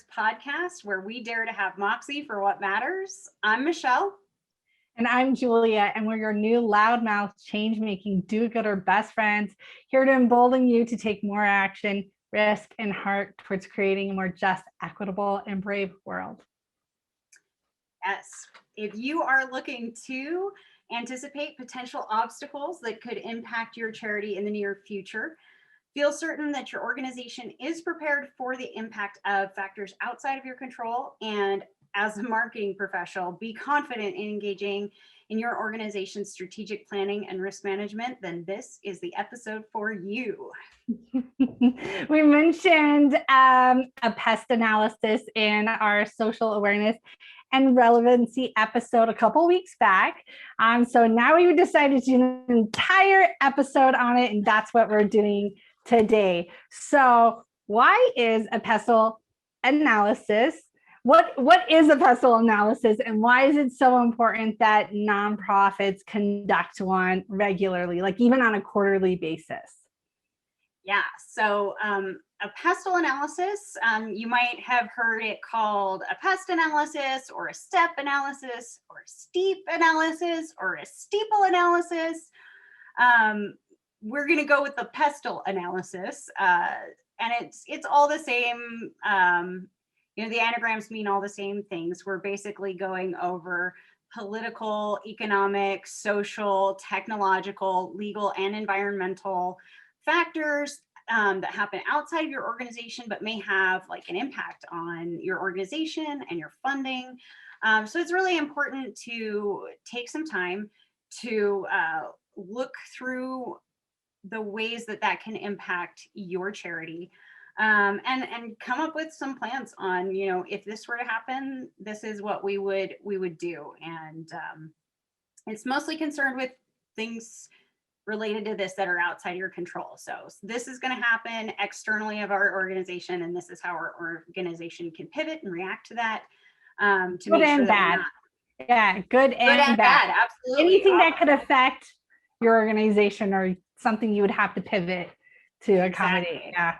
Works podcast, where we dare to have moxie for what matters. I'm Michelle. And I'm Julia, and we're your new loudmouth, change-making, do-gooder best friends, here to embolden you to take more action, risk, and heart towards creating a more just, equitable, and brave world. Yes, if you are looking to anticipate potential obstacles that could impact your charity in the near future, feel certain that your organization is prepared for the impact of factors outside of your control, and as a marketing professional, be confident in engaging in your organization's strategic planning and risk management, then this is the episode for you. We mentioned a pest analysis in our social awareness and relevancy episode a couple weeks back. So now we decided to do an entire episode on it, and that's what we're doing today. So why is a PESTLE analysis? What is a PESTLE analysis, and why is it so important that nonprofits conduct one regularly, like even on a quarterly basis? Yeah, so a PESTLE analysis, you might have heard it called a pest analysis or a step analysis or a steep analysis or a steeple analysis. We're going to go with the PESTLE analysis, and it's all the same. The anagrams mean all the same things. We're basically going over political, economic, social, technological, legal, and environmental factors that happen outside of your organization, but may have like an impact on your organization and your funding. So it's really important to take some time to look through the ways that can impact your charity. And come up with some plans on, if this were to happen, this is what we would do. And it's mostly concerned with things related to this that are outside your control. So this is going to happen externally of our organization, and this is how our organization can pivot and react to that. To good make and sure bad. Yeah, good and bad. Absolutely. Anything that could affect your organization or something you would have to pivot to accommodate. Exactly.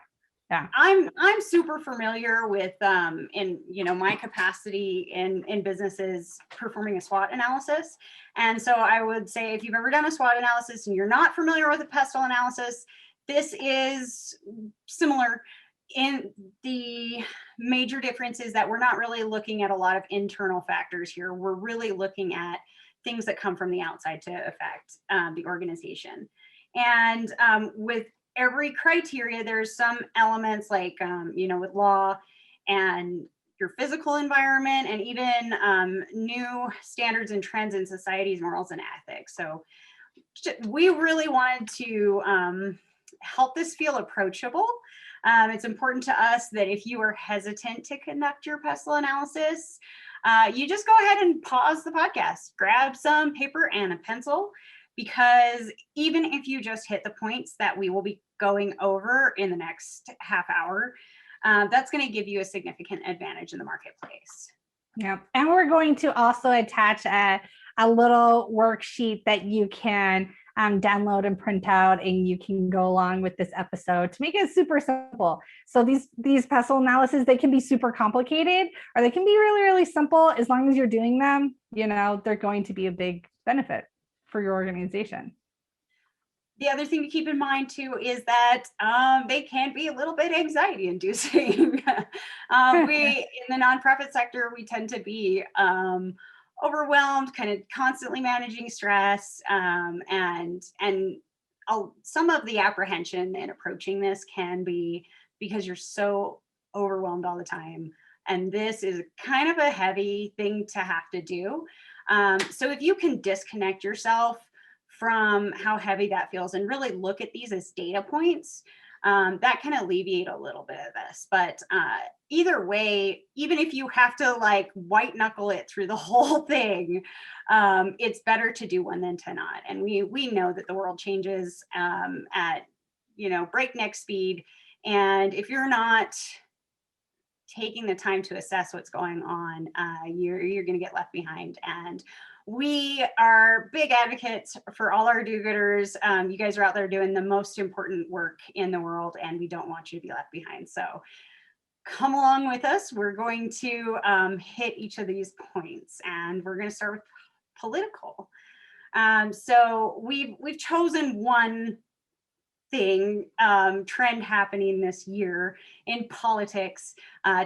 Yeah. I'm super familiar with in my capacity in businesses performing a SWOT analysis. And so I would say, if you've ever done a SWOT analysis and you're not familiar with a PESTLE analysis, this is similar. In the major difference is that we're not really looking at a lot of internal factors here. We're really looking at things that come from the outside to affect the organization. And with every criteria, there's some elements like, with law and your physical environment, and even new standards and trends in society's morals and ethics. So we really wanted to help this feel approachable. It's important to us that if you are hesitant to conduct your PESTLE analysis, you just go ahead and pause the podcast, grab some paper and a pencil, because even if you just hit the points that we will be going over in the next half hour, that's going to give you a significant advantage in the marketplace. Yeah, and we're going to also attach a little worksheet that you can download and print out, and you can go along with this episode to make it super simple. So these PESTLE analyses, they can be super complicated, or they can be really, really simple. As long as you're doing them, they're going to be a big benefit for your organization. The other thing to keep in mind too is that they can be a little bit anxiety inducing. We in the nonprofit sector, we tend to be overwhelmed, kind of constantly managing stress, and some of the apprehension in approaching this can be because you're so overwhelmed all the time. And this is kind of a heavy thing to have to do. So if you can disconnect yourself from how heavy that feels and really look at these as data points, that can alleviate a little bit of this. But either way, even if you have to like white knuckle it through the whole thing, it's better to do one than to not. And we know that the world changes at breakneck speed. And if you're not taking the time to assess what's going on, you're going to get left behind. And we are big advocates for all our do-gooders. You guys are out there doing the most important work in the world, and we don't want you to be left behind. So come along with us. We're going to hit each of these points, and we're going to start with political. So we've chosen one thing, trend happening this year in politics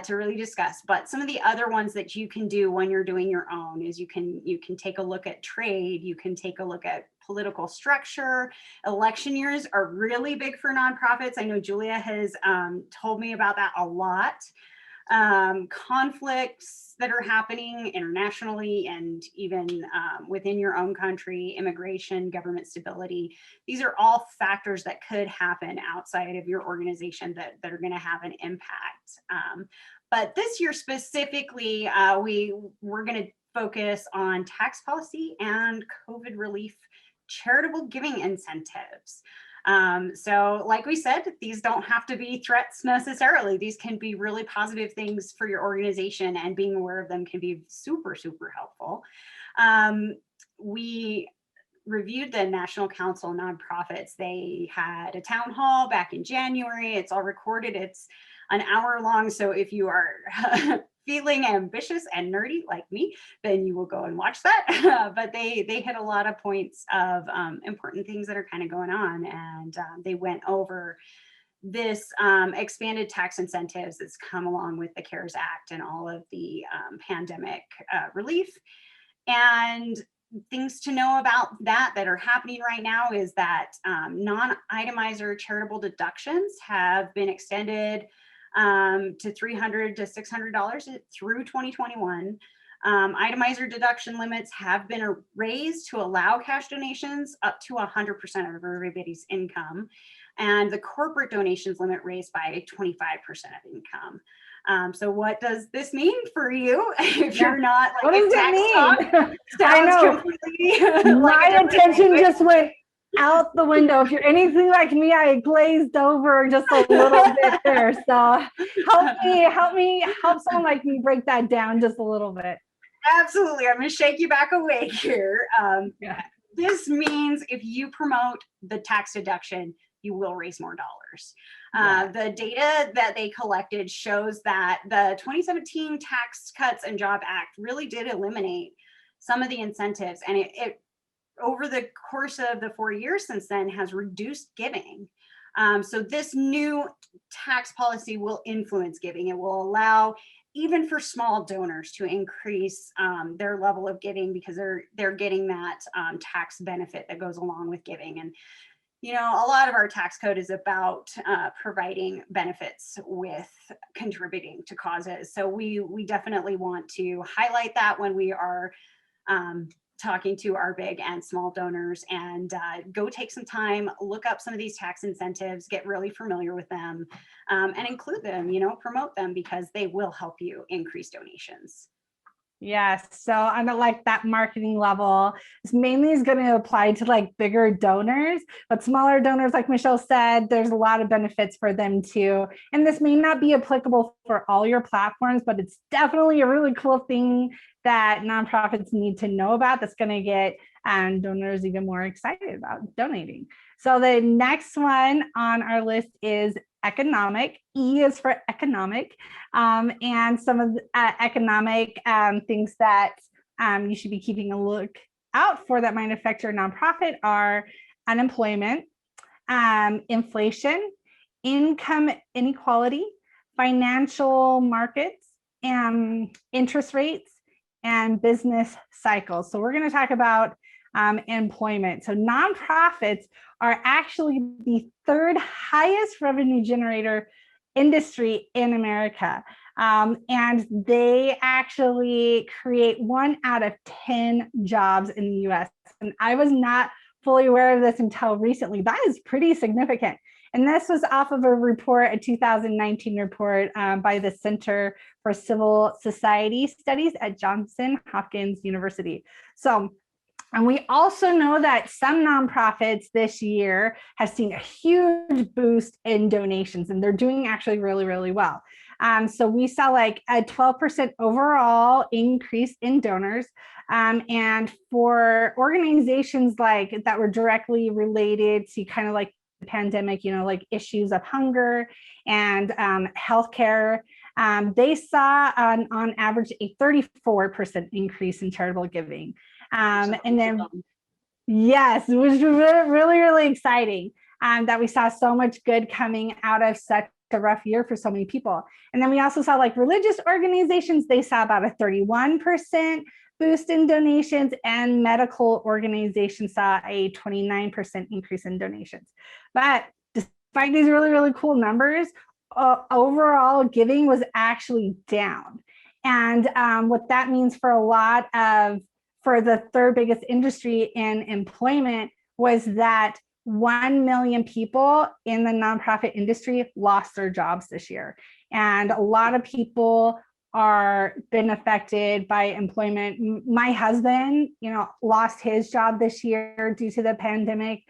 to really discuss. But some of the other ones that you can do when you're doing your own is you can take a look at trade, you can take a look at political structure. Election years are really big for nonprofits. I know Julia has told me about that a lot. Conflicts that are happening internationally and even within your own country, immigration, government stability. These are all factors that could happen outside of your organization that are going to have an impact. But this year specifically, we're going to focus on tax policy and COVID relief charitable giving incentives. So like we said, these don't have to be threats necessarily. These can be really positive things for your organization, and being aware of them can be super, super helpful. We reviewed the National Council of Nonprofits. They had a town hall back in January. It's all recorded. It's an hour long. So if you are feeling ambitious and nerdy like me, then you will go and watch that. But they hit a lot of points of important things that are kind of going on. And they went over this expanded tax incentives that's come along with the CARES Act and all of the pandemic relief. And things to know about that are happening right now is that non-itemizer charitable deductions have been extended to $300 to $600 through 2021. Itemizer deduction limits have been raised to allow cash donations up to 100% of everybody's income, and the corporate donations limit raised by 25% of income. So what does this mean for you if you're not like, what does it mean? I know. My attention just went out the window. If you're anything like me, I glazed over just a little bit there. So help someone like me break that down just a little bit. Absolutely. I'm going to shake you back awake here. This means if you promote the tax deduction, you will raise more dollars. The data that they collected shows that the 2017 Tax Cuts and Job Act really did eliminate some of the incentives, and it over the course of the 4 years since then has reduced giving. So this new tax policy will influence giving. It will allow even for small donors to increase their level of giving because they're getting that tax benefit that goes along with giving. And you know, a lot of our tax code is about providing benefits with contributing to causes. So we definitely want to highlight that when we are talking to our big and small donors, and go take some time, look up some of these tax incentives, get really familiar with them, and include them, you know, promote them because they will help you increase donations. Yes. So on like that marketing level, this mainly is going to apply to like bigger donors, but smaller donors, like Michelle said, there's a lot of benefits for them too. And this may not be applicable for all your platforms, but it's definitely a really cool thing that nonprofits need to know about that's going to get donors even more excited about donating. So the next one on our list is economic. E is for economic, and some of the economic things that you should be keeping a look out for that might affect your nonprofit are unemployment, inflation, income inequality, financial markets, and interest rates, and business cycles. So we're going to talk about employment. So nonprofits are actually the third highest revenue generator industry in America. And they actually create 1 out of 10 jobs in the US. And I was not fully aware of this until recently. That is pretty significant. And this was off of a report, a 2019 report by the Center for Civil Society Studies at Johns Hopkins University. So, and we also know that some nonprofits this year have seen a huge boost in donations, and they're doing actually really, really well. So we saw like a 12% overall increase in donors. And for organizations like that were directly related to kind of like the pandemic, you know, like issues of hunger and healthcare, they saw on average a 34% increase in charitable giving. And then, yes, it was really, really exciting that we saw so much good coming out of such a rough year for so many people. And then we also saw like religious organizations, they saw about a 31% boost in donations, and medical organizations saw a 29% increase in donations. But despite these really, really cool numbers, overall giving was actually down. And what that means for for the third biggest industry in employment was that 1 million people in the nonprofit industry lost their jobs this year. And a lot of people are been affected by employment. My husband, lost his job this year due to the pandemic.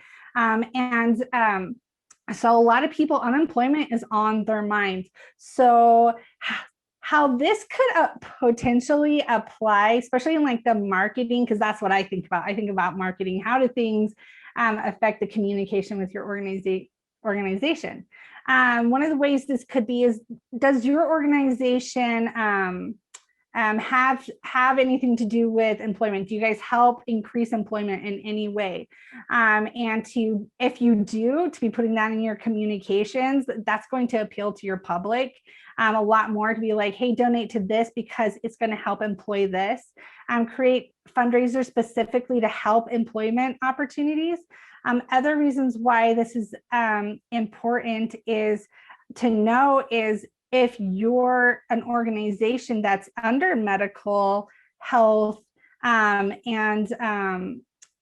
So a lot of people, unemployment is on their minds. So how this could potentially apply, especially in like the marketing, because that's what I think about. I think about marketing. How do things affect the communication with your organization? One of the ways this could be is, does your organization have anything to do with employment? Do you guys help increase employment in any way? And if you do, to be putting that in your communications, that's going to appeal to your public a lot more, to be like, hey, donate to this because it's going to help employ this. Create fundraisers specifically to help employment opportunities. Other reasons why this is important is to know is, if you're an organization that's under medical, health, and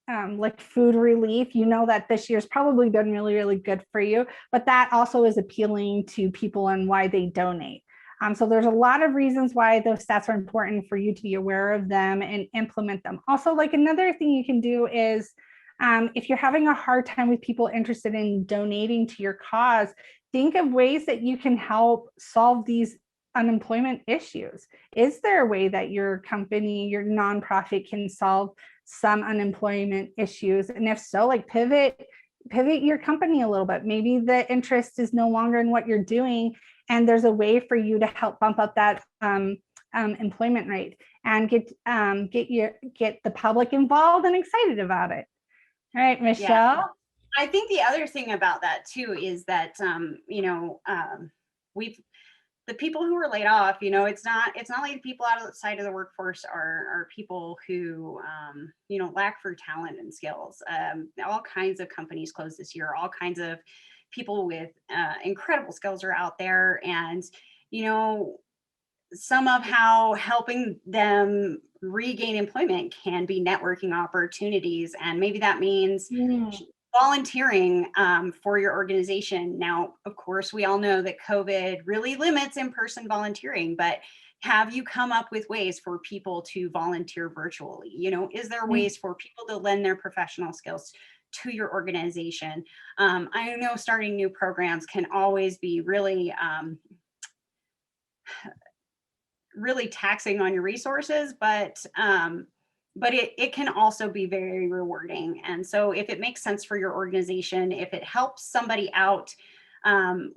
like food relief, that this year's probably been really, really good for you, but that also is appealing to people and why they donate. So there's a lot of reasons why those stats are important for you to be aware of them and implement them. Also, like another thing you can do is, if you're having a hard time with people interested in donating to your cause, think of ways that you can help solve these unemployment issues. Is there a way that your company, your nonprofit can solve some unemployment issues? And if so, like pivot your company a little bit. Maybe the interest is no longer in what you're doing, and there's a way for you to help bump up that employment rate and get the public involved and excited about it. All right, Michelle. Yeah. I think the other thing about that too is that the people who were laid off, it's not like the people outside of the workforce are people who lack for talent and skills. All kinds of companies closed this year. All kinds of people with incredible skills are out there, and some of how helping them regain employment can be networking opportunities, and maybe that means volunteering for your organization. Now, of course, we all know that COVID really limits in-person volunteering, but have you come up with ways for people to volunteer virtually? Is there ways for people to lend their professional skills to your organization? I know starting new programs can always be really taxing on your resources, but it can also be very rewarding. And so if it makes sense for your organization, if it helps somebody out,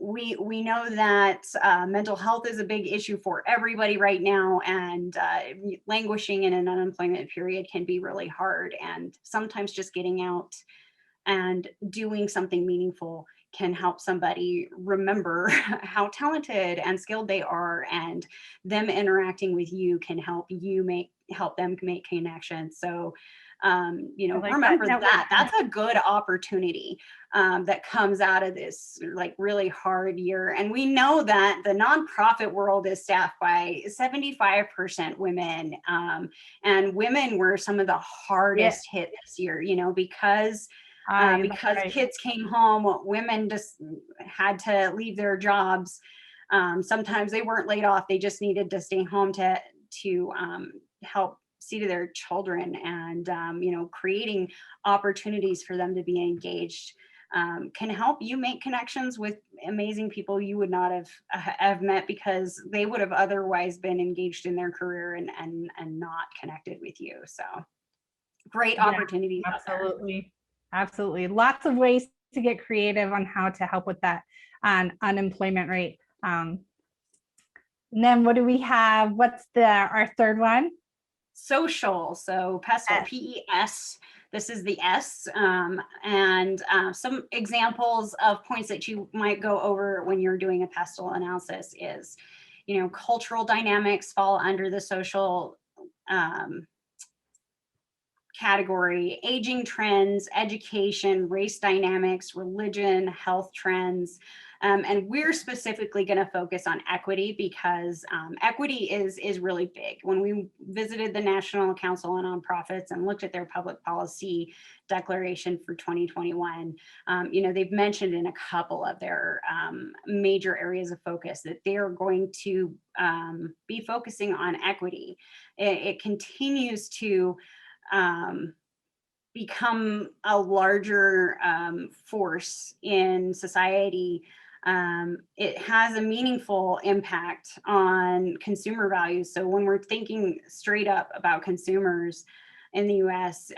we know that mental health is a big issue for everybody right now, and languishing in an unemployment period can be really hard. And sometimes just getting out and doing something meaningful can help somebody remember how talented and skilled they are, and them interacting with you can help them make connections. So remember that's a good opportunity that comes out of this like really hard year. And we know that the nonprofit world is staffed by 75% women, and women were some of the hardest hit this year, because kids came home, women just had to leave their jobs. Sometimes they weren't laid off, they just needed to stay home to help see to their children, and creating opportunities for them to be engaged can help you make connections with amazing people you would not have met, because they would have otherwise been engaged in their career and not connected with you. So great opportunities. Absolutely. Lots of ways to get creative on how to help with that unemployment rate. And then what do we have? What's our third one? Social. So PESTLE, S. PES. This is the S. And some examples of points that you might go over when you're doing a PESTLE analysis is, cultural dynamics fall under the social category, aging trends, education, race dynamics, religion, health trends. And we're specifically going to focus on equity because equity is really big. When we visited the National Council on Nonprofits and looked at their public policy declaration for 2021, they've mentioned in a couple of their major areas of focus that they are going to be focusing on equity. It continues to become a larger force in society. It has a meaningful impact on consumer values. So when we're thinking straight up about consumers in the US,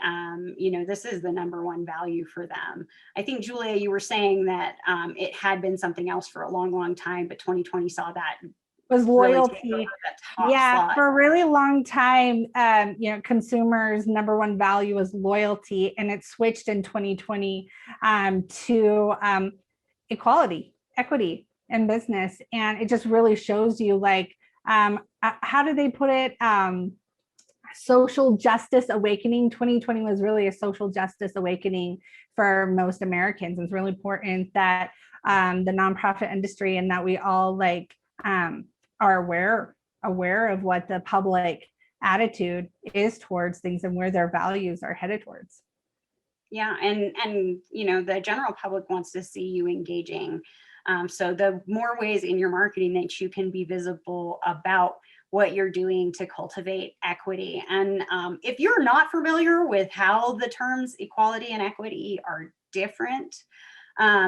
this is the number one value for them. I think, Julia, you were saying that it had been something else for a long, long time, but 2020 saw that was loyalty. Really yeah, slot. for a really long time, consumers' number one value was loyalty, and it switched in 2020 to equality, equity in business, and it just really shows you, like, how do they put it? Social justice awakening. 2020 was really a social justice awakening for most Americans. It's really important that the nonprofit industry and that we all are aware of what the public attitude is towards things and where their values are headed towards. Yeah, and the general public wants to see you engaging. So the more ways in your marketing that you can be visible about what you're doing to cultivate equity. And if you're not familiar with how the terms equality and equity are different,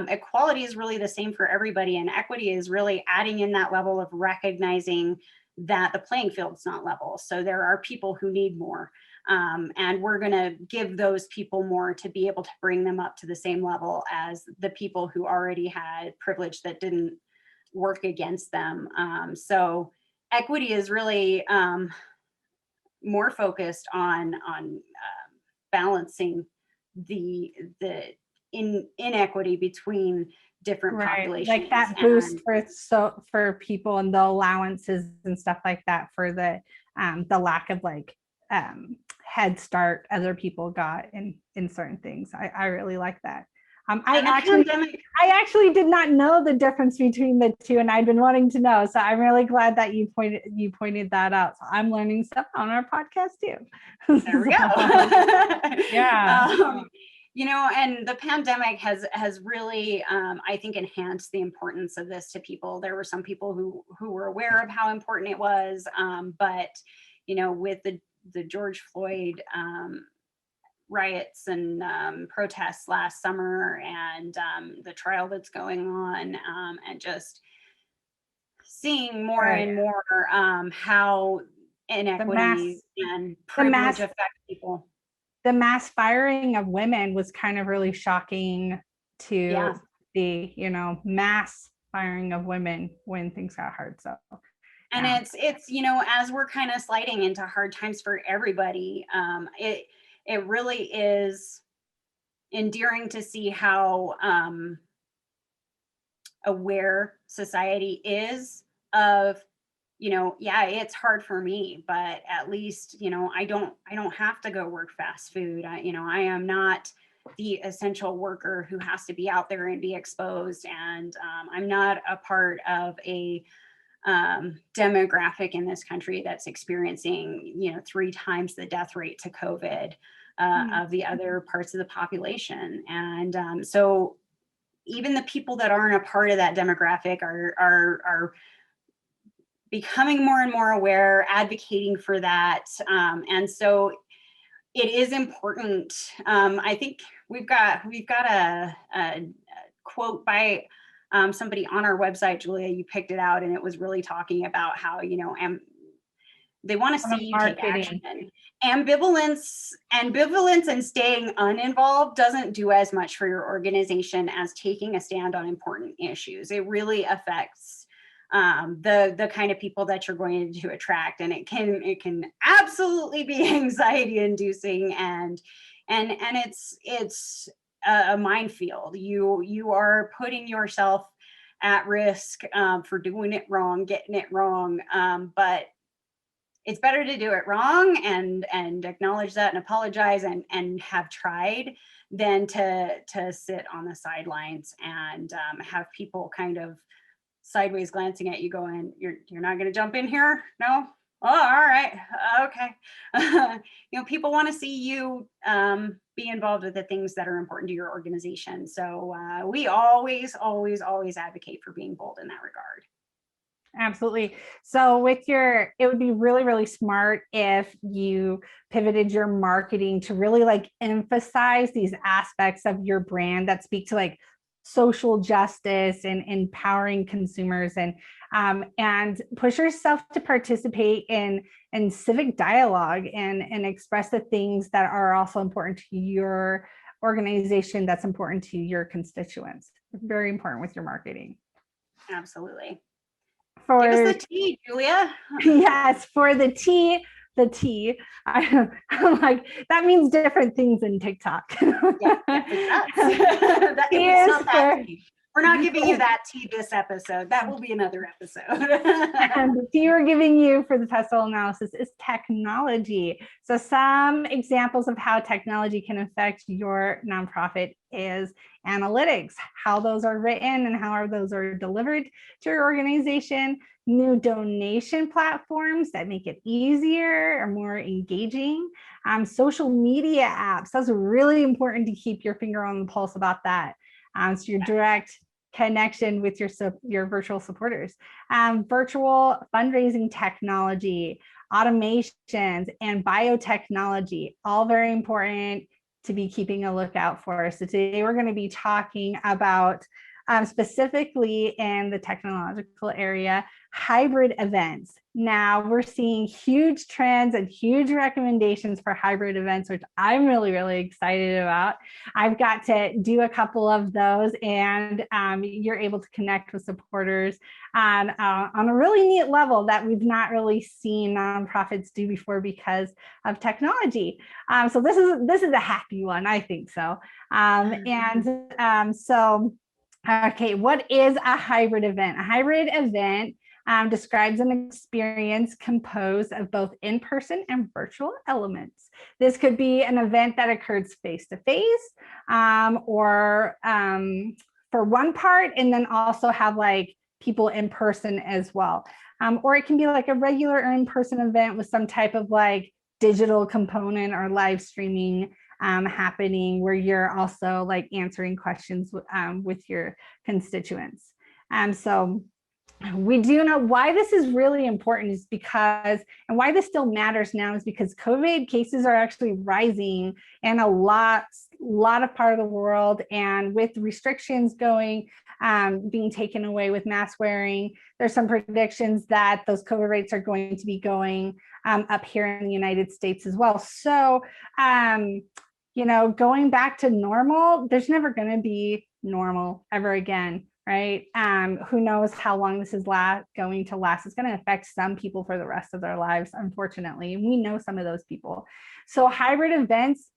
equality is really the same for everybody, and equity is really adding in that level of recognizing that the playing field's not level. So there are people who need more, and we're going to give those people more to be able to bring them up to the same level as the people who already had privilege that didn't work against them. So equity is really more focused on balancing the inequity between different populations, like that boost for people and the allowances and stuff like that for the lack of head start other people got in certain things. I really like that. I actually did not know the difference between the two, and I'd been wanting to know. So I'm really glad that you pointed that out. So I'm learning stuff on our podcast too. There we go. Yeah. And the pandemic has really, I think, enhanced the importance of this to people. There were some people who were aware of how important it was, but with the George Floyd riots and protests last summer, and the trial that's going on, and just seeing more and more how inequity and privilege affect people. The mass firing of women was kind of really shocking to the mass firing of women when things got hard. So, and it's as we're kind of sliding into hard times for everybody, it really is endearing to see how aware society is of, it's hard for me, but at least, I don't have to go work fast food. I am not the essential worker who has to be out there and be exposed. And I'm not a part of a demographic in this country that's experiencing, 3 times the death rate to COVID of the other parts of the population. And so even the people that aren't a part of that demographic are becoming more and more aware, advocating for that. And so it is important. I think we've got a quote by somebody on our website, Julia, you picked it out, and it was really talking about how, they want to see you take action. Ambivalence and staying uninvolved doesn't do as much for your organization as taking a stand on important issues. It really affects the kind of people that you're going to attract, and it can absolutely be anxiety inducing, and it's a minefield. You are putting yourself at risk for doing it wrong, getting it wrong, but it's better to do it wrong and acknowledge that and apologize and have tried than to sit on the sidelines and have people kind of sideways glancing at you going, you're not going to jump in here? No? Oh, all right. Okay. People want to see you be involved with the things that are important to your organization. So we always advocate for being bold in that regard. Absolutely. So it would be really, really smart if you pivoted your marketing to really like emphasize these aspects of your brand that speak to like social justice and empowering consumers, and push yourself to participate in civic dialogue and express the things that are also important to your organization, that's important to your constituents. Very important with your marketing. Absolutely. For Give us the tea, Julia. Yes, for the tea. I'm like, that means different things in TikTok. Yeah, it does. It's not that tea. We're not giving you that tea this episode. That will be another episode. And the tea we're giving you for the PESTLE analysis is technology. So some examples of how technology can affect your nonprofit is analytics, how those are written and how those are delivered to your organization, new donation platforms that make it easier or more engaging, social media apps. That's really important to keep your finger on the pulse about that. So your direct connection with your virtual supporters, virtual fundraising technology, automations, and biotechnology, all very important to be keeping a lookout for. So today we're going to be talking about specifically in the technological area, hybrid events. Now we're seeing huge trends and huge recommendations for hybrid events, which I'm really, really excited about. I've got to do a couple of those, and you're able to connect with supporters on a really neat level that we've not really seen nonprofits do before because of technology. So this is a happy one, I think so. Okay, what is a hybrid event? A hybrid event describes an experience composed of both in-person and virtual elements. This could be an event that occurs face-to-face, or for one part, and then also have like people in person as well. Or it can be like a regular in-person event with some type of like digital component or live streaming happening, where you're also like answering questions with your constituents. So we do know why this is really important is because, and why this still matters now is because COVID cases are actually rising in a lot of part of the world, and with restrictions being taken away with mask wearing, there's some predictions that those COVID rates are going to be going up here in the United States as well. So, going back to normal, there's never going to be normal ever again, right? Who knows how long this is going to last. It's going to affect some people for the rest of their lives, unfortunately. And we know some of those people. So hybrid events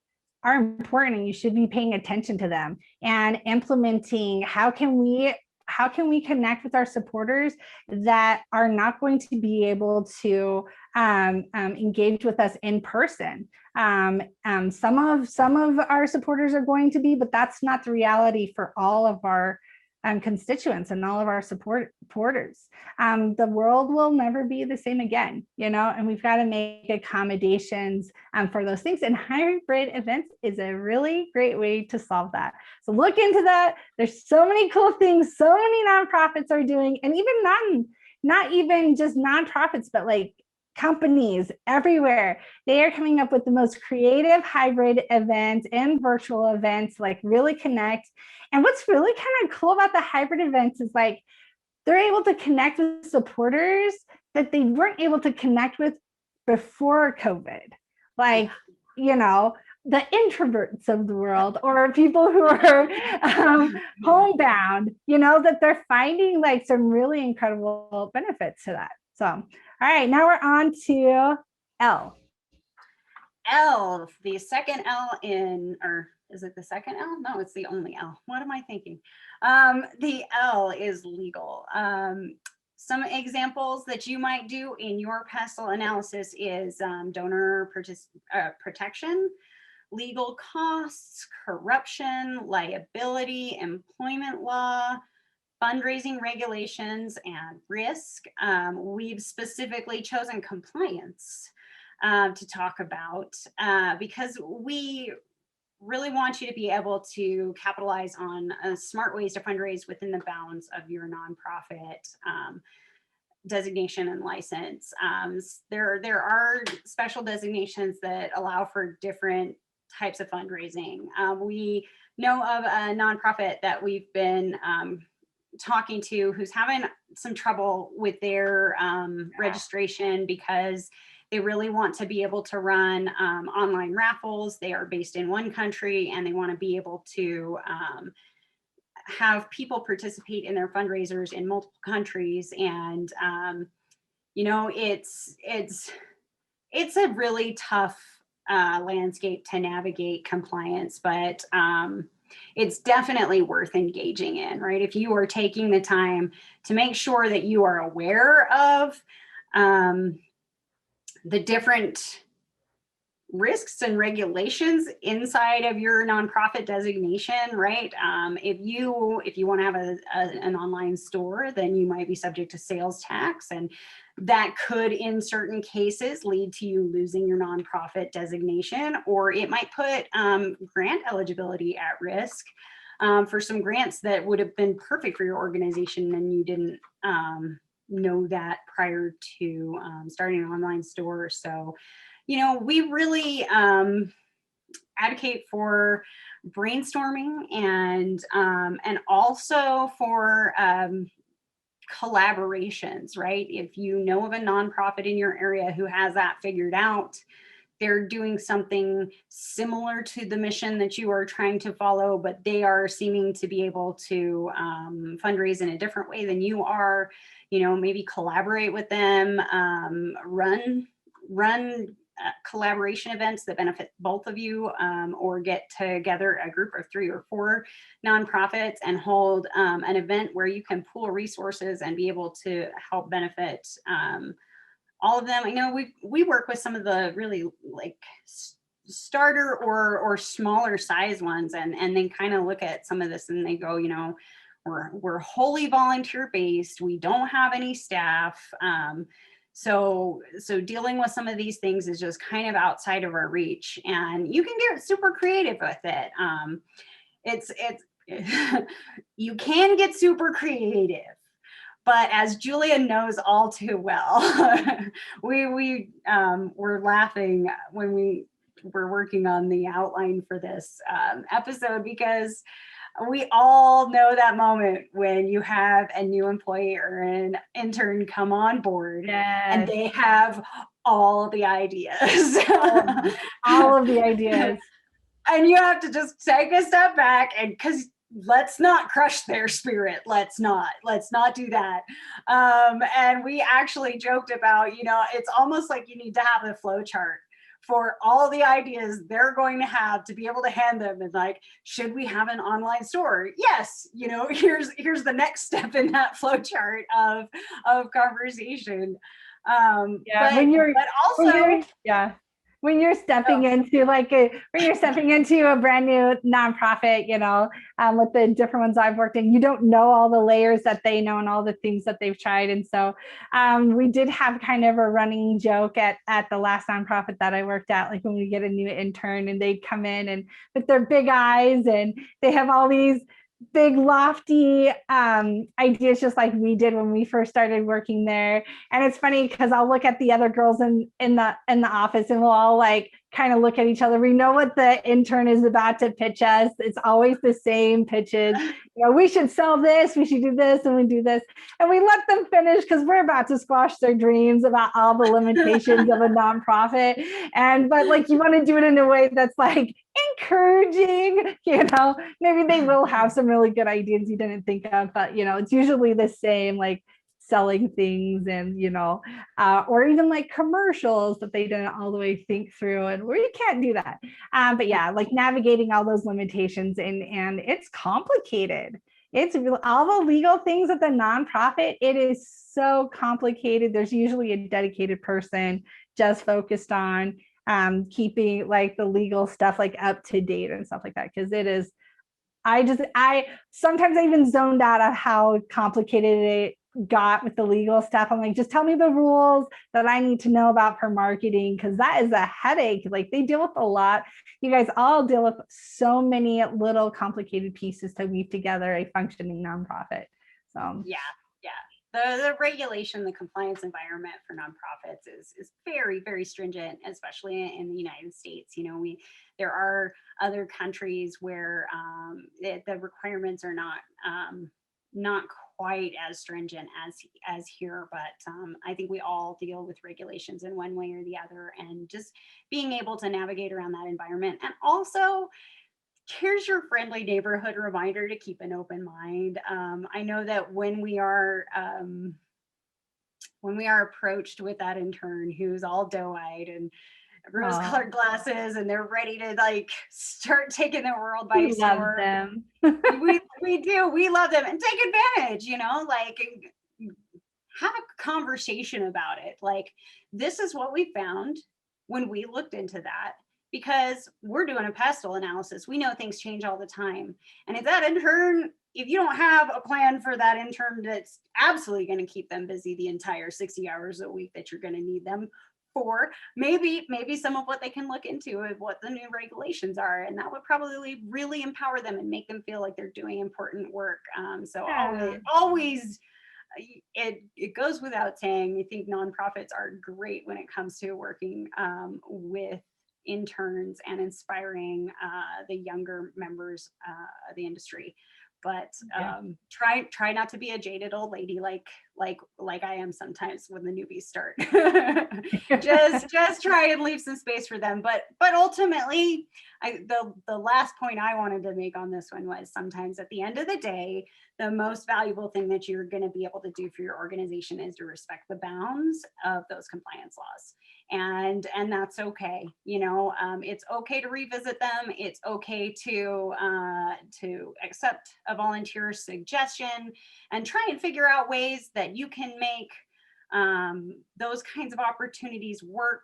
are important, and you should be paying attention to them and implementing how can we connect with our supporters that are not going to be able to engage with us in person. Some of our supporters are going to be, but that's not the reality for all of our constituents and all of our supporters. The world will never be the same again, and we've got to make accommodations for those things. And hybrid events is a really great way to solve that. So look into that. There's so many cool things so many nonprofits are doing, and even not even just nonprofits, but like companies everywhere. They are coming up with the most creative hybrid events and virtual events, like really connect. And what's really kind of cool about the hybrid events is like they're able to connect with supporters that they weren't able to connect with before COVID. Like, the introverts of the world, or people who are homebound, that they're finding like some really incredible benefits to that. So, all right, now we're on to L. L, the second L in, or is it the second L? No, it's the only L. What am I thinking? The L is legal. Some examples that you might do in your PESTLE analysis is donor protection, legal costs, corruption, liability, employment law, fundraising regulations, and risk. We've specifically chosen compliance to talk about because we really want you to be able to capitalize on smart ways to fundraise within the bounds of your nonprofit designation and license. There are special designations that allow for different types of fundraising. We know of a nonprofit that we've been talking to who's having some trouble with their registration because they really want to be able to run online raffles. They are based in one country and they want to be able to have people participate in their fundraisers in multiple countries. And, it's a really tough landscape to navigate compliance, but it's definitely worth engaging in, right? If you are taking the time to make sure that you are aware of the different risks and regulations inside of your nonprofit designation, right? If you want to have an online store, then you might be subject to sales tax, and that could, in certain cases, lead to you losing your nonprofit designation, or it might put grant eligibility at risk for some grants that would have been perfect for your organization, and you didn't know that prior to starting an online store. So, we really advocate for brainstorming and also for collaborations, right? If you know of a nonprofit in your area who has that figured out, they're doing something similar to the mission that you are trying to follow, but they are seeming to be able to fundraise in a different way than you are, maybe collaborate with them, run collaboration events that benefit both of you, or get together a group of 3 or 4 nonprofits and hold an event where you can pool resources and be able to help benefit all of them. I know we work with some of the really like starter or smaller size ones, and then kind of look at some of this and they go, we're wholly volunteer based. We don't have any staff. So dealing with some of these things is just kind of outside of our reach, and you can get super creative with it. It's you can get super creative, but as Julia knows all too well, we were laughing when we were working on the outline for this episode, because we all know that moment when you have a new employee or an intern come on board. Yes. And they have all the ideas. all of the ideas. And you have to just take a step back, and because let's not crush their spirit. Let's not do that. And we actually joked about, it's almost like you need to have a flow chart for all the ideas they're going to have to be able to hand them, and like, should we have an online store? Yes, here's the next step in that flow chart of conversation. When you're stepping into a brand new nonprofit, with the different ones I've worked in, you don't know all the layers that they know and all the things that they've tried. And so we did have kind of a running joke at the last nonprofit that I worked at, like when we get a new intern and they come in and with their big eyes and they have all these big lofty ideas, just like we did when we first started working there. And it's funny because I'll look at the other girls in the office, and we'll all like kind of look at each other. We know what the intern is about to pitch us. It's always the same pitches. We should sell this, we should do this, and we do this, and we let them finish because we're about to squash their dreams about all the limitations of a nonprofit. But like, you want to do it in a way that's like encouraging, maybe they will have some really good ideas you didn't think of, but it's usually the same, like selling things, and or even like commercials that they didn't all the way think through, and we can't do that. But yeah, like navigating all those limitations, and it's complicated. It's all the legal things at the nonprofit. It is so complicated. There's usually a dedicated person just focused on keeping like the legal stuff like up to date and stuff like that, because it is, I sometimes I even zoned out of how complicated it got with the legal stuff. I'm like, just tell me the rules that I need to know about for marketing, because that is a headache. Like, they deal with a lot. You guys all deal with so many little complicated pieces to weave together a functioning nonprofit. So yeah. The regulation, the compliance environment for nonprofits is very, very stringent, especially in the United States. There are other countries where the requirements are not quite as stringent as here, but I think we all deal with regulations in one way or the other, and just being able to navigate around that environment. And also, here's your friendly neighborhood reminder to keep an open mind. I know that when we are approached with that intern who's all doe-eyed and rose-colored glasses, and they're ready to like start taking the world by storm. Them. we do. We love them, and take advantage. Like, have a conversation about it. Like, this is what we found when we looked into that, because we're doing a PESTLE analysis. We know things change all the time. And if you don't have a plan for that intern that's absolutely going to keep them busy the entire 60 hours a week that you're going to need them for, maybe some of what they can look into is what the new regulations are. And that would probably really empower them and make them feel like they're doing important work. Always, it goes without saying, I think nonprofits are great when it comes to working with interns and inspiring the younger members of the industry. But try not to be a jaded old lady like I am sometimes when the newbies start. just try and leave some space for them. But ultimately, the last point I wanted to make on this one was, sometimes at the end of the day, the most valuable thing that you're going to be able to do for your organization is to respect the bounds of those compliance laws. And that's okay. It's okay to revisit them. It's okay to accept a volunteer's suggestion and try and figure out ways that you can make those kinds of opportunities work.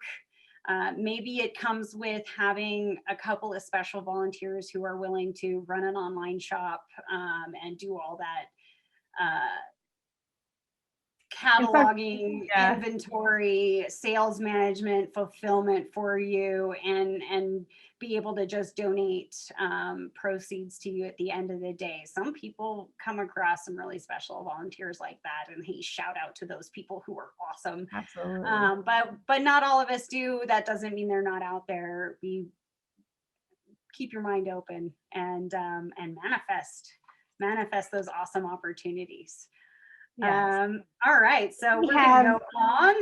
Maybe it comes with having a couple of special volunteers who are willing to run an online shop and do all that cataloging, inventory, sales management, fulfillment for you, and be able to just donate proceeds to you at the end of the day. Some people come across some really special volunteers like that, and hey, shout out to those people who are awesome. Absolutely. But not all of us do. That doesn't mean they're not out there. Keep your mind open and manifest those awesome opportunities. Yes. All right, so we're going to go on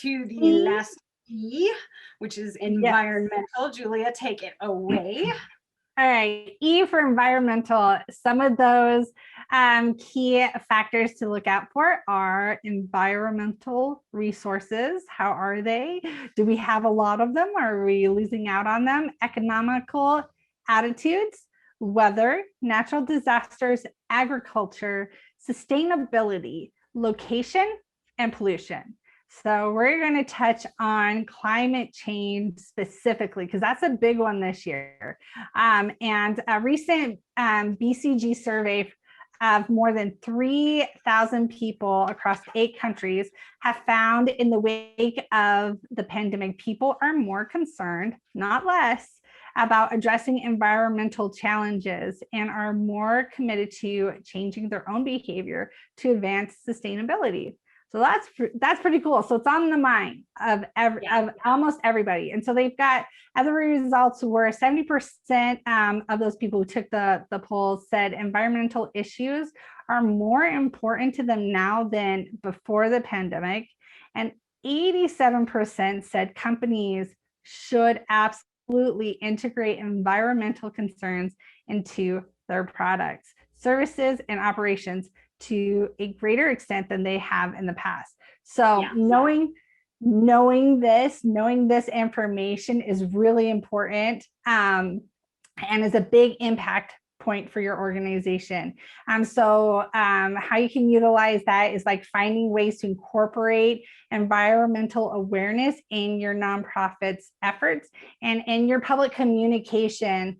to the last E, which is environmental. Yes. Julia, take it away. All right, E for environmental. Some of those key factors to look out for are environmental resources. How are they? Do we have a lot of them? Are we losing out on them? Economical attitudes, weather, natural disasters, agriculture, sustainability, location, and pollution. So we're going to touch on climate change specifically, because that's a big one this year. And a recent BCG survey of more than 3,000 people across 8 countries have found, in the wake of the pandemic, people are more concerned, not less, about addressing environmental challenges and are more committed to changing their own behavior to advance sustainability. So that's pretty cool. So it's on the mind of almost everybody. And so they've got, as the results were 70% of those people who took the polls said environmental issues are more important to them now than before the pandemic. And 87% said companies should absolutely integrate environmental concerns into their products, services, and operations to a greater extent than they have in the past. So knowing this information is really important and is a big impact point for your organization. So how you can utilize that is like finding ways to incorporate environmental awareness in your nonprofit's efforts and in your public communication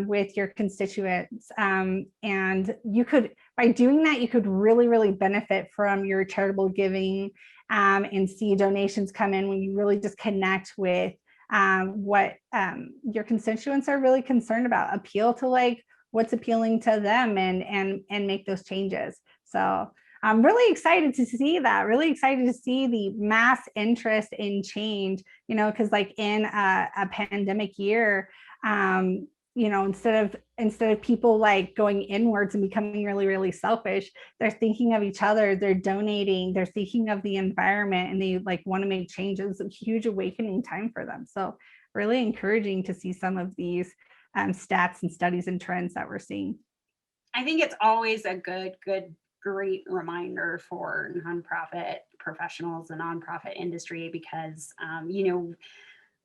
with your constituents. And you could, by doing that, you could really benefit from your charitable giving and see donations come in when you really just connect with what your constituents are really concerned about, appeal to like what's appealing to them and make those changes. So I'm really excited to see that, really excited to see the mass interest in change, you know, because like in a pandemic year, you know, instead of people like going inwards and becoming really selfish, they're thinking of each other, they're donating, they're thinking of the environment, and they like want to make changes. It's a huge awakening time for them. So really encouraging to see some of these stats and studies and trends that we're seeing. I think it's always a great reminder for nonprofit professionals, the nonprofit industry, because you know,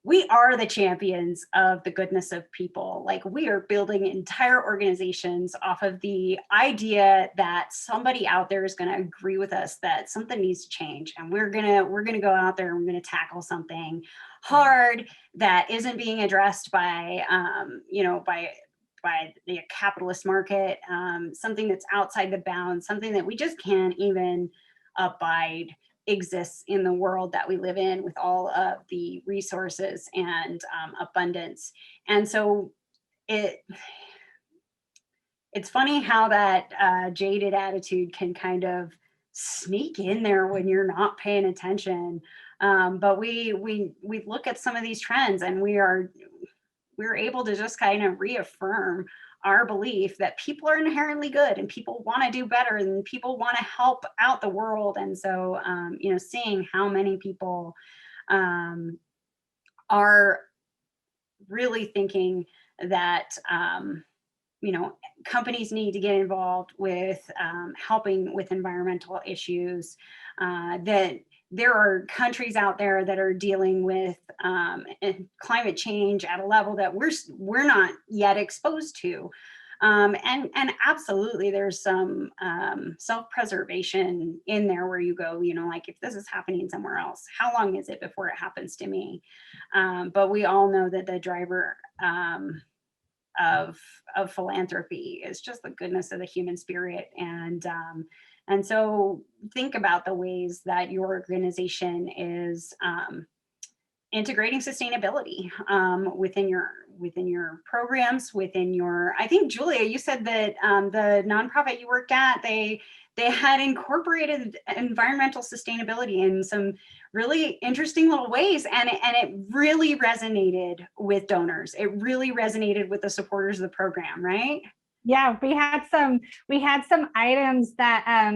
we are the champions of the goodness of people. Like, we are building entire organizations off of the idea that somebody out there is going to agree with us that something needs to change, and we're gonna go out there and we're gonna tackle something hard that isn't being addressed by you know, by the capitalist market, something that's outside the bounds, something that we just can't even abide exists in the world that we live in with all of the resources and abundance. And so it's funny how that jaded attitude can kind of sneak in there when you're not paying attention. But we look at some of these trends, and we're able to just kind of reaffirm our belief that people are inherently good and people want to do better and people want to help out the world. And so, you know, seeing how many people are really thinking that, you know, companies need to get involved with helping with environmental issues, that there are countries out there that are dealing with climate change at a level that we're not yet exposed to. And absolutely, there's some self-preservation in there where you go, you know, like, if this is happening somewhere else, how long is it before it happens to me? But we all know that the driver of philanthropy is just the goodness of the human spirit. And so think about the ways that your organization is integrating sustainability within your programs, within your, I think, Julia, you said that the nonprofit you worked at, they had incorporated environmental sustainability in some really interesting little ways, and it really resonated with donors. It really resonated with the supporters of the program, right? Yeah, we had some items that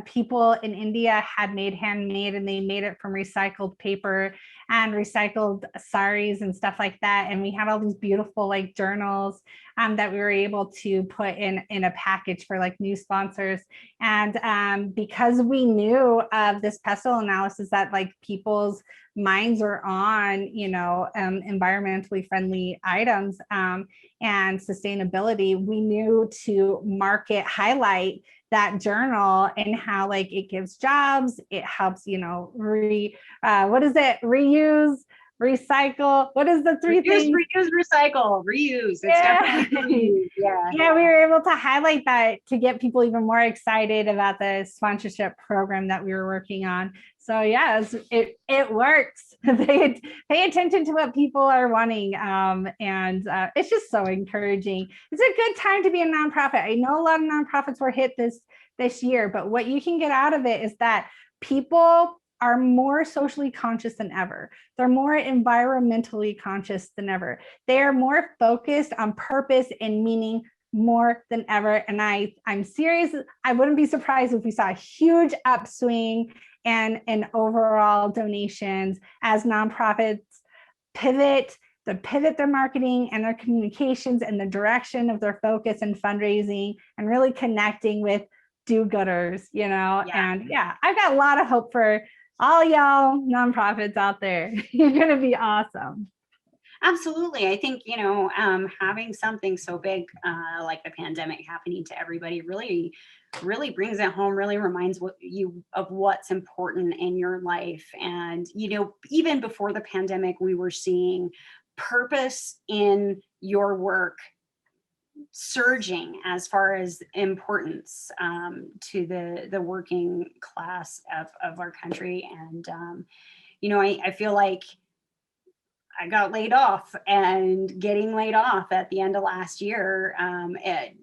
people in India had made handmade, and they made it from recycled paper and recycled saris and stuff like that. And we had all these beautiful like journals that we were able to put in a package for like new sponsors. And because we knew of this PESTLE analysis that like people's minds are on, you know, environmentally friendly items and sustainability, we knew to highlight that journal and how like it gives jobs, it helps, you know, reuse, recycle. What is the three things? Reuse, recycle, reuse. It's definitely reuse. Yeah, we were able to highlight that to get people even more excited about the sponsorship program that we were working on. So yes, it works. Pay attention to what people are wanting, and it's just so encouraging. It's a good time to be a nonprofit. I know a lot of nonprofits were hit this year, but what you can get out of it is that people are more socially conscious than ever. They're more environmentally conscious than ever. They are more focused on purpose and meaning more than ever. And I'm serious. I wouldn't be surprised if we saw a huge upswing and overall donations as nonprofits pivot their marketing and their communications and the direction of their focus and fundraising and really connecting with do-gooders, Yeah. And I've got a lot of hope for all y'all nonprofits out there. You're going to be awesome. Absolutely. I think, having something so big like the pandemic happening to everybody really brings it home, really reminds you of what's important in your life. And, even before the pandemic, we were seeing purpose in your work surging as far as importance to the working class of our country. And, I feel like I got laid off, and getting laid off at the end of last year, it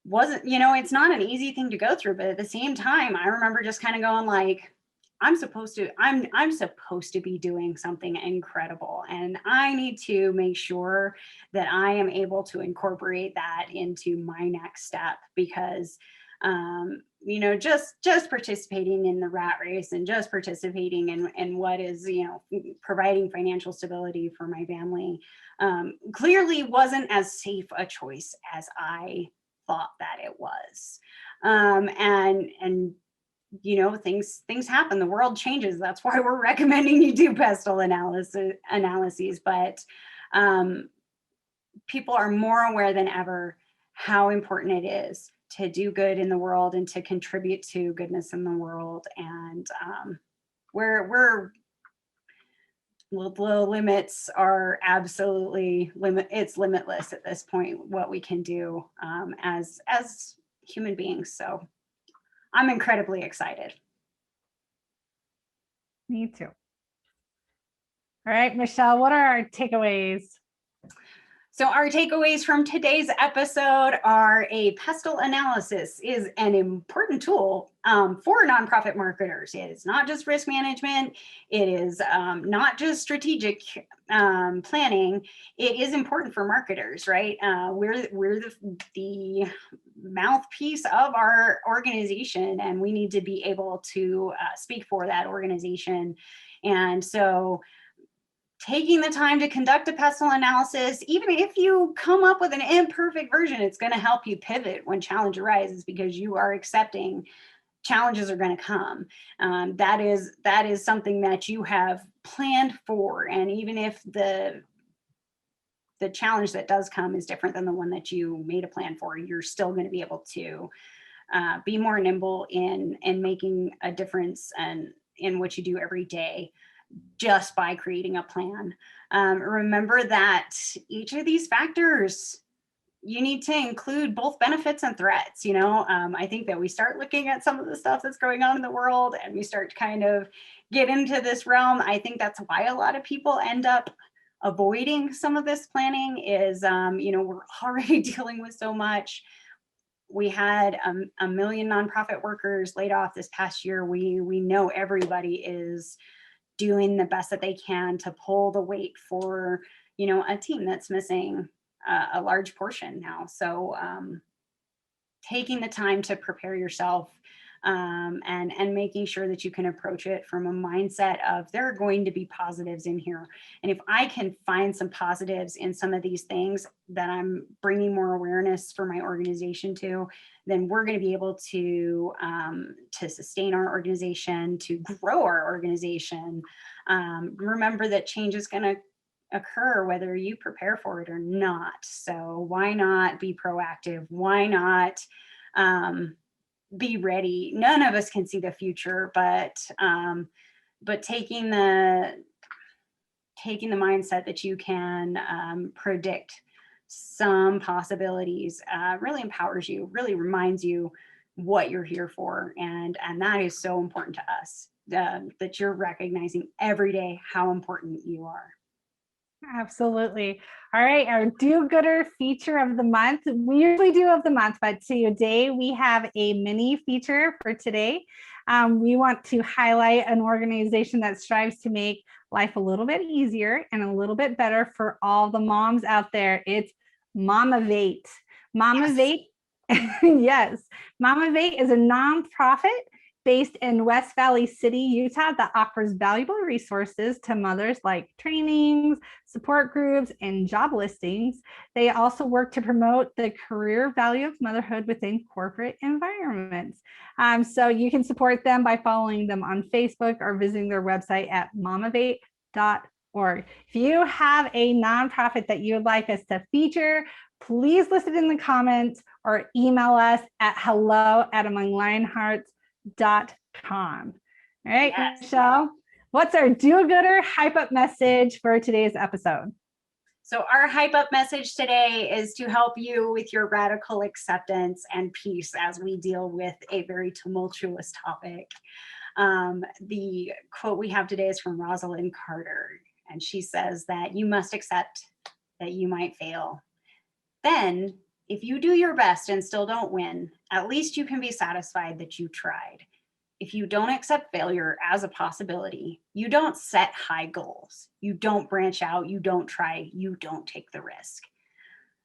wasn't, it's not an easy thing to go through, but at the same time, I remember just kind of going like, I'm supposed to be doing something incredible, and I need to make sure that I am able to incorporate that into my next step, because just participating in the rat race and just participating in what is, providing financial stability for my family, clearly wasn't as safe a choice as I thought that it was. And things happen. The world changes. That's why we're recommending you do PESTLE analyses. But people are more aware than ever how important it is to do good in the world and to contribute to goodness in the world. And the limits are absolutely it's limitless at this point, what we can do as human beings. So I'm incredibly excited. Me too. All right, Michelle, what are our takeaways? So our takeaways from today's episode are: a PESTLE analysis is an important tool for nonprofit marketers. It is not just risk management. It is not just strategic planning. It is important for marketers, right? We're the mouthpiece of our organization, and we need to be able to speak for that organization. And so taking the time to conduct a PESTLE analysis, even if you come up with an imperfect version, it's going to help you pivot when challenge arises, because you are accepting challenges are going to come. That is something that you have planned for. And even if the challenge that does come is different than the one that you made a plan for, you're still going to be able to be more nimble in making a difference and in what you do every day, just by creating a plan. Remember that each of these factors, you need to include both benefits and threats. I think that we start looking at some of the stuff that's going on in the world, and we start to kind of get into this realm. I think that's why a lot of people end up avoiding some of this planning is, we're already dealing with so much. We had a million nonprofit workers laid off this past year. We know everybody is doing the best that they can to pull the weight for, a team that's missing a large portion now. So taking the time to prepare yourself and making sure that you can approach it from a mindset of, there are going to be positives in here. And if I can find some positives in some of these things that I'm bringing more awareness for my organization to, then we're going to be able to sustain our organization, to grow our organization. Remember that change is going to occur whether you prepare for it or not. So why not be proactive? Why not be ready? None of us can see the future, but taking the mindset that you can predict some possibilities really empowers you, really reminds you what you're here for. And that is so important to us, that you're recognizing every day how important you are. Absolutely. All right, our do-gooder feature of the month. We usually do of the month, but today we have a mini feature for today. We want to highlight an organization that strives to make life a little bit easier and a little bit better for all the moms out there. It's Mamavate. Mamavate, yes, Mamavate is a nonprofit based in West Valley City, Utah, that offers valuable resources to mothers like trainings, support groups, and job listings. They also work to promote the career value of motherhood within corporate environments. So you can support them by following them on Facebook or visiting their website at mamavate.org. If you have a nonprofit that you would like us to feature, please list it in the comments or email us at hello@amonglionhearts.com. All right, Yes. Michelle, what's our do-gooder hype up message for today's episode? So our hype up message today is to help you with your radical acceptance and peace as we deal with a very tumultuous topic. The quote we have today is from Rosalind Carter, and she says that you must accept that you might fail. Then, if you do your best and still don't win, at least you can be satisfied that you tried. If you don't accept failure as a possibility, you don't set high goals, you don't branch out, you don't try, you don't take the risk.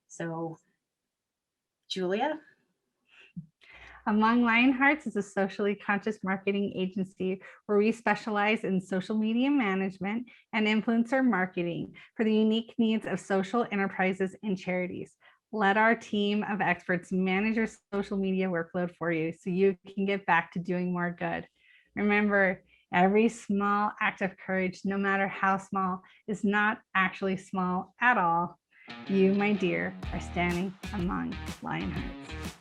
So, Julia? Among Lionhearts is a socially conscious marketing agency where we specialize in social media management and influencer marketing for the unique needs of social enterprises and charities. Let our team of experts manage your social media workload for you so you can get back to doing more good. Remember, every small act of courage, no matter how small, is not actually small at all. You, my dear, are standing among Lionhearts.